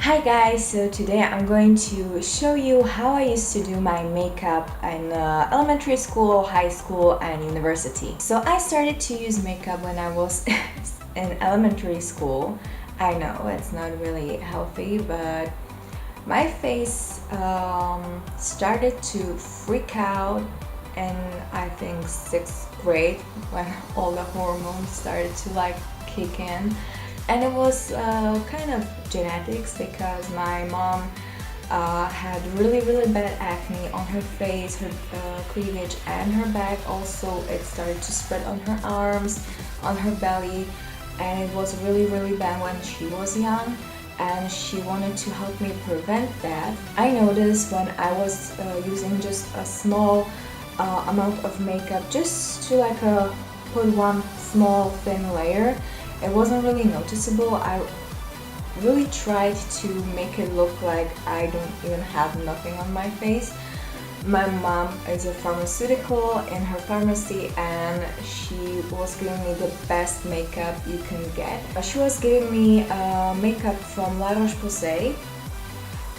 Hi guys, so today I'm going to show you how I used to do my makeup in elementary school, high school and university. So I started to use makeup when I was in elementary school. I know it's not really healthy, but my face started to freak out in I think 6th grade when all the hormones started to kick in. And it was kind of genetics because my mom had really bad acne on her face, her cleavage and her back. Also it started to spread on her arms, on her belly, and it was really bad when she was young, and she wanted to help me prevent that. I noticed when I was using just a small amount of makeup just to put one small thin layer, it wasn't really noticeable. I really tried to make it look like I don't even have nothing on my face. My mom is a pharmaceutical in her pharmacy and she was giving me the best makeup you can get. She was giving me makeup from La Roche-Posay,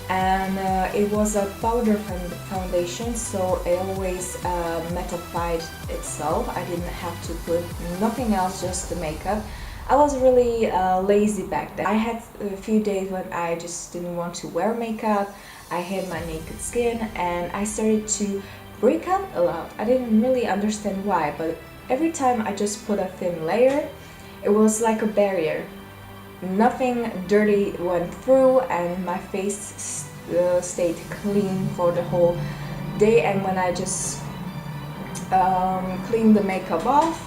and it was a powder foundation, so it always mattified itself. I didn't have to put nothing else, just the makeup. I was really lazy back then. I had a few days when I just didn't want to wear makeup. I hid my naked skin and I started to break out a lot. I didn't really understand why, but every time I just put a thin layer, it was like a barrier. Nothing dirty went through and my face stayed clean for the whole day. And when I just cleaned the makeup off,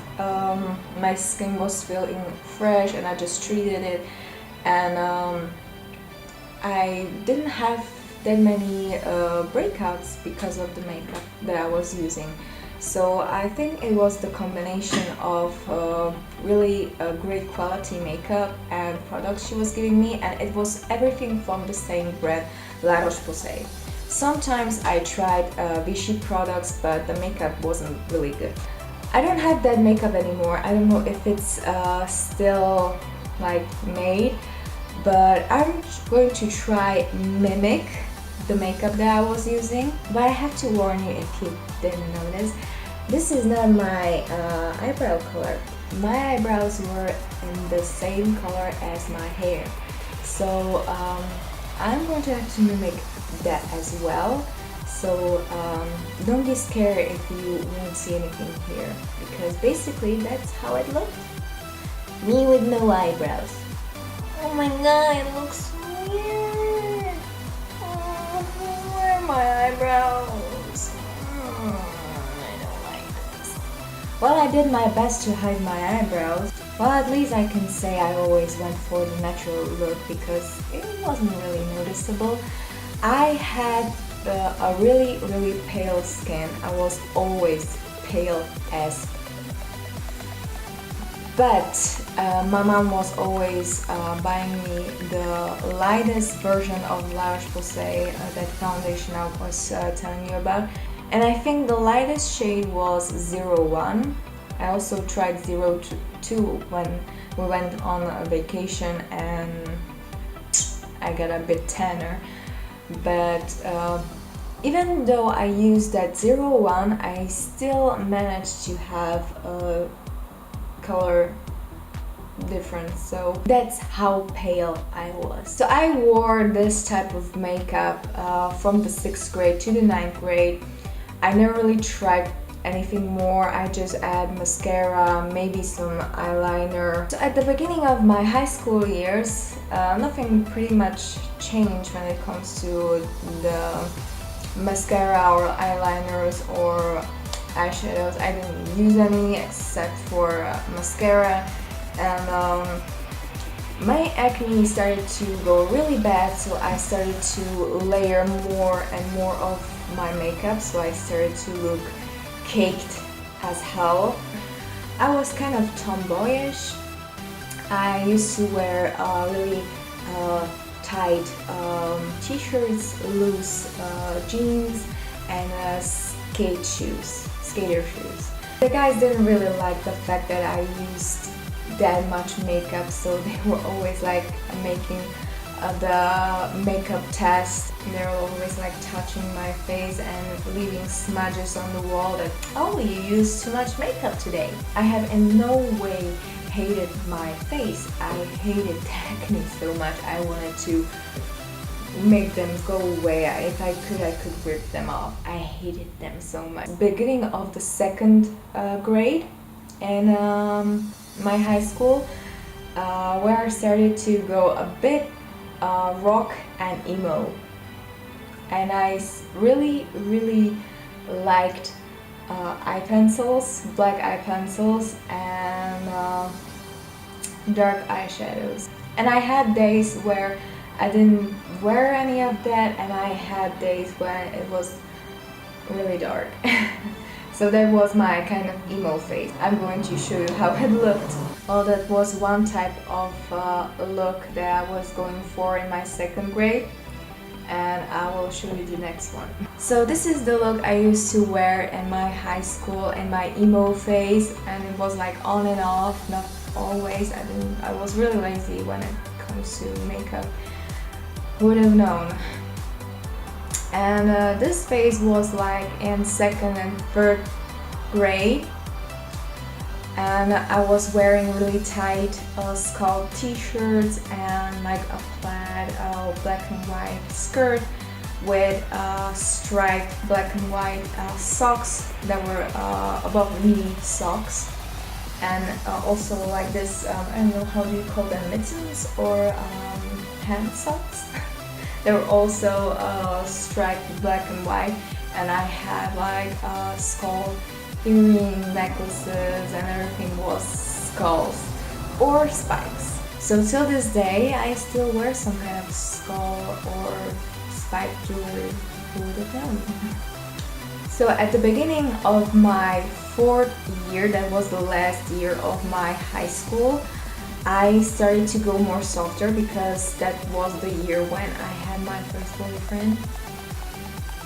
my skin was feeling fresh and I just treated it, and I didn't have that many breakouts because of the makeup that I was using. So I think it was the combination of really great quality makeup and products she was giving me, and it was everything from the same brand, La Roche-Posay. Sometimes I tried Vichy products, but the makeup wasn't really good. I don't have that makeup anymore. I don't know if it's still made, but I'm going to try mimic the makeup that I was using. But I have to warn you, if you didn't notice, this is not my eyebrow color. My eyebrows were in the same color as my hair, so I'm going to have to mimic that as well. So don't be scared if you won't see anything here, because basically that's how it looked. Me with no eyebrows. Oh my god, it looks weird. Oh, where are my eyebrows? I don't like this. Well, I did my best to hide my eyebrows. Well, at least I can say I always went for the natural look because it wasn't really noticeable. I had a really pale skin. I was always pale as, but my mom was always buying me the lightest version of La Roche-Posay, that foundation I was telling you about, and I think the lightest shade was 01. I also tried 02 when we went on a vacation and I got a bit tanner. But even though I used that 01, I still managed to have a color difference. So that's how pale I was. So I wore this type of makeup from the 6th grade to the 9th grade. I never really tried anything more. I just add mascara, maybe some eyeliner. So at the beginning of my high school years, nothing pretty much changed when it comes to the mascara or eyeliners or eyeshadows. I didn't use any except for mascara, and my acne started to go really bad, so I started to layer more and more of my makeup, so I started to look caked as hell. I was kind of tomboyish. I used to wear really tight t-shirts, loose jeans, and skater shoes. The guys didn't really like the fact that I used that much makeup, so they were always making the makeup test. They're always like touching my face and leaving smudges on the wall that, oh, you used too much makeup today. I have in no way hated my face. I hated acne so much. I wanted to make them go away. If I could rip them off. I hated them so much. Beginning of the second grade in my high school, where I started to go a bit rock and emo, and I really liked eye pencils, black eye pencils, and dark eyeshadows. And I had days where I didn't wear any of that, and I had days when it was really dark. So that was my kind of emo phase. I'm going to show you how it looked. Well, that was one type of look that I was going for in my second grade, and I will show you the next one. So this is the look I used to wear in my high school in my emo phase, and it was like on and off, not always. I was really lazy when it comes to makeup. Who would have known? And this phase was like in second and third grade, and I was wearing really tight skull t-shirts and like a plaid black and white skirt with striped black and white socks that were above knee socks, and also like this I don't know, how do you call them, mittens or hand socks. They were also striped black and white, and I had like skull earring necklaces, and everything was skulls or spikes. So till this day I still wear some kind of skull or spike jewelry. Who would have known? So at the beginning of my fourth year, that was the last year of my high school, I started to go more softer because that was the year when I had my first boyfriend.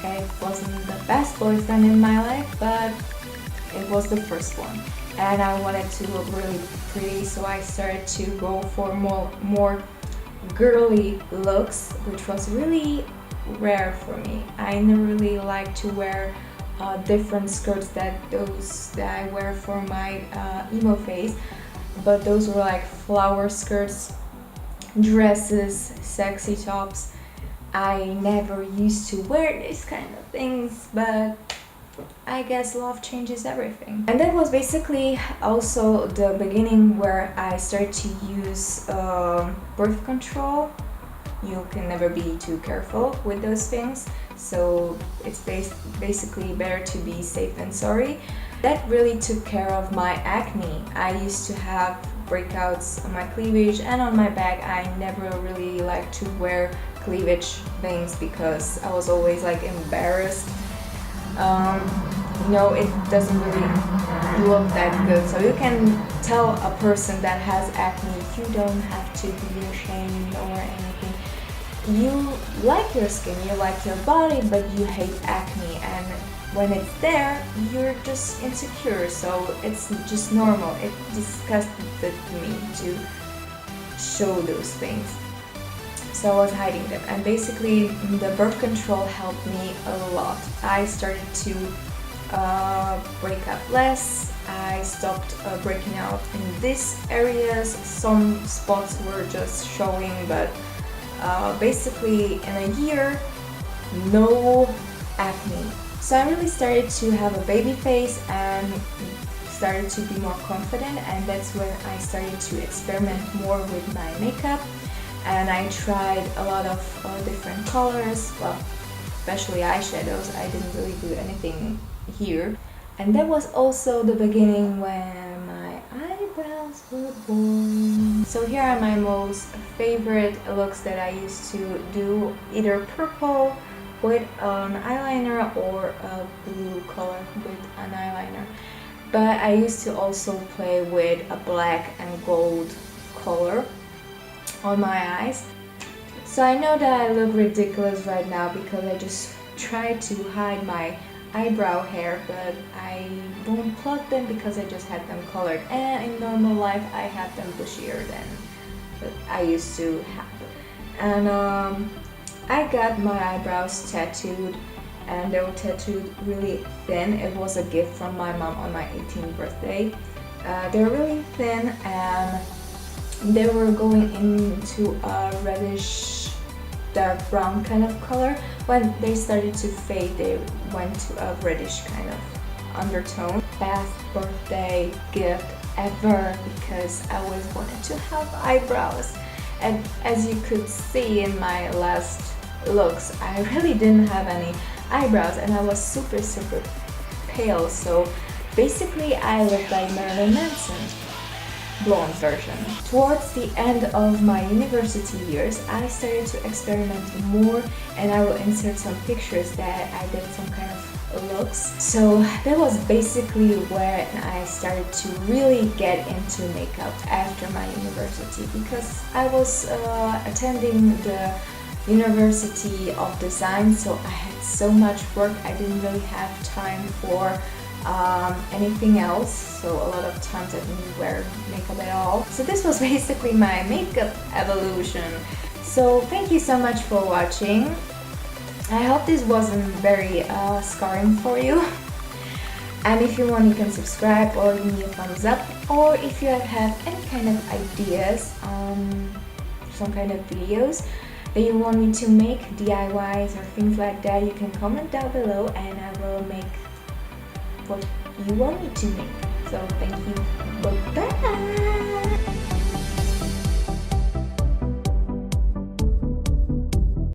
It wasn't the best boyfriend in my life, but it was the first one. And I wanted to look really pretty, so I started to go for more girly looks, which was really rare for me. I never really like to wear different skirts that I wear for my emo phase. But those were like flower skirts, dresses, sexy tops. I never used to wear these kind of things, but I guess love changes everything. And that was basically also the beginning where I started to use birth control. You can never be too careful with those things, so it's basically better to be safe than sorry. That really took care of my acne. I used to have breakouts on my cleavage and on my back. I never really liked to wear cleavage things because I was always like embarrassed. It doesn't really look that good. So you can tell a person that has acne, you don't have to be ashamed or anything. You like your skin, you like your body, but you hate acne, and when it's there, you're just insecure, so it's just normal. It disgusted me to show those things. So I was hiding them, and basically the birth control helped me a lot. I started to break up less. I stopped breaking out in these areas. Some spots were just showing, but basically in a year, no acne. So I really started to have a baby face and started to be more confident, and that's when I started to experiment more with my makeup, and I tried a lot of different colors, well, especially eyeshadows. I didn't really do anything here. And that was also the beginning when my eyebrows were born. So here are my most favorite looks that I used to do, either purple with an eyeliner or a blue color with an eyeliner. But I used to also play with a black and gold color on my eyes. So I know that I look ridiculous right now because I just tried to hide my eyebrow hair, but I don't pluck them because I just had them colored, and in normal life I have them bushier than I used to have. And I got my eyebrows tattooed, and they were tattooed really thin. It was a gift from my mom on my 18th birthday. They're really thin, and they were going into a reddish dark brown kind of color. When they started to fade, they went to a reddish kind of undertone. Best birthday gift ever, because I always wanted to have eyebrows. And as you could see in my last looks, I really didn't have any eyebrows, and I was super pale, so basically I looked like Marilyn Manson, blonde version. Towards the end of my university years, I started to experiment more, and I will insert some pictures that I did some kind of looks. So that was basically when I started to really get into makeup after my university, because I was attending the University of Design, so I had so much work. I didn't really have time for anything else, so a lot of times I didn't wear makeup at all. So this was basically my makeup evolution. So thank you so much for watching. I hope this wasn't very scarring for you. And if you want, you can subscribe or give me a thumbs up, or if you have any kind of ideas on some kind of videos that you want me to make, DIYs or things like that, you can comment down below and I will make what you want me to make. So thank you. Bye-bye.